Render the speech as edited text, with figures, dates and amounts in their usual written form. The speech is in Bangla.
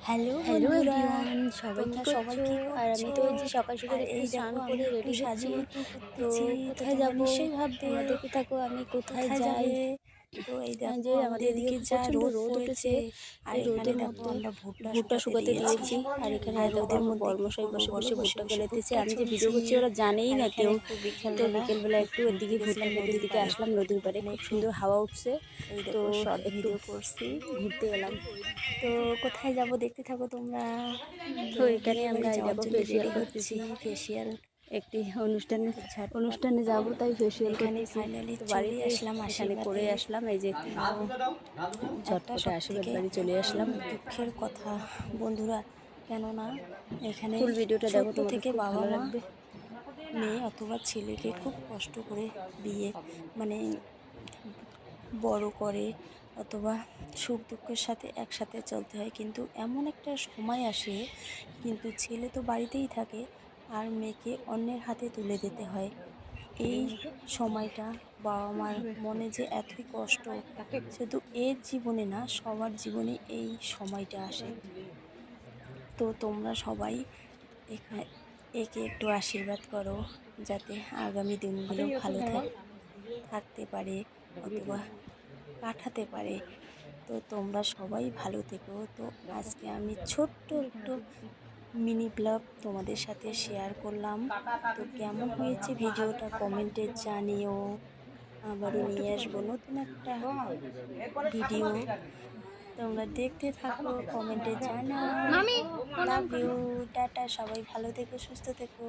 হ্যালো হ্যালো বন্ধুরা, এভরিওয়ান, সবাই কি তোমরা সবাই করছো? কি আর আমি করছো? তো এই যে সকাল আর সকাল একটু এই স্নান দেখো করে আমি একটু রেডি হচ্ছি। সাজুগুজু তো করতেছি। তো কোথায় তোমরা যাব নিশ্চয়ই ভাববে তোমরা দেখতে থাকো আমি কোথায় কোথায় যাই। যাবে? তো এই এই দেখো যে আমাদের আমাদের এদিকে এদিকে যা প্রচণ্ড রোদ রোদ পড়েছে। উঠেছে। আর এই এখানে রোদের দেখো মধ্যে আমরা ভুট্টা ভুট্টা শুকাতে দিয়েছি। দিয়েছি। আর এখানে আর দেখো রোদের আমার মধ্যে কি বরমশাই করবো বসে বলো, বসে বসে ভুট্টা বসে বেলাতেছে। ভুট্টা আমি যে ভিডিও ছুলছি। করছি ওরা জানেই আর না এখানে কেউ। একটু তো বিকেলবেলা বিকেলবেলা একটু ঘুরতে এদিকে ভুট্টা গেছিলাম খেতে নদীর দিকে পাড়ে। আসলাম নদীর পাড়ে, এখানে খুব একটু সুন্দর হাওয়া উঠছে। এই তো দেখো শর্ট একটু ভিডিও করছি। ঘুরতে এলাম। তো কোথায় যাব দেখতে থাকো তোমরা। তো তো এখানে আমরা বিয়েবাড়ি এই যাওয়ার দেখো জন্য ফেসিয়াল রেডি হচ্ছি। করতেছি। ফেসিয়াল একটি অনুষ্ঠানে তো ঝটপট অনুষ্ঠানে যাব, তাই ফেসিয়াল এখানে করতেছি। ফাইনালি তো চলে বাড়িতে আসলাম এখানে করে আশীর্বাদে। আসলাম, এই যে একটা ঝটপটে সব আশীর্বাদ থেকে বাড়ি চলে আসলাম। দুঃখের কথা বন্ধুরা, কেননা এখানে ফুল ভিডিওটা দেখো, ছোট্ট তোমাদের থেকে খুব বাবা ভালো মা লাগবে। মেয়ে অথবা ছেলেকে খুব কষ্ট করে বিয়ে মানে বড় করে, অথবা সুখ দুঃখের সাথে একসাথে চলতে হয়। কিন্তু এমন একটা সময় আসে, কিন্তু ছেলে তো বাড়িতেই থাকে আর মেয়েকে অন্যের হাতে তুলে দিতে হয়। এই সময়টা বাবা মার মনে যে এতই কষ্ট, শুধু এর জীবনে না সবার জীবনে এই সময়টা আসে। তো তোমরা সবাই এখানে একে একটু আশীর্বাদ করো, যাতে আগামী দিনগুলো ভালো থাকতে পারে অথবা কাটাতে পারে। তো তোমরা সবাই ভালো থেকো। তো আজকে আমি ছোট্ট একটু মিনি ব্লগ তোমাদের সাথে শেয়ার করলাম। তো কেমন হয়েছে ভিডিওটা কমেন্টে জানিও। আবারও নিয়ে আসবো নতুন একটা ভিডিও। তোমরা দেখতে থাকো, কমেন্টে জানাও। মামি লাভ ইউ, টাটা। সবাই ভালো থেকো, সুস্থ থেকো।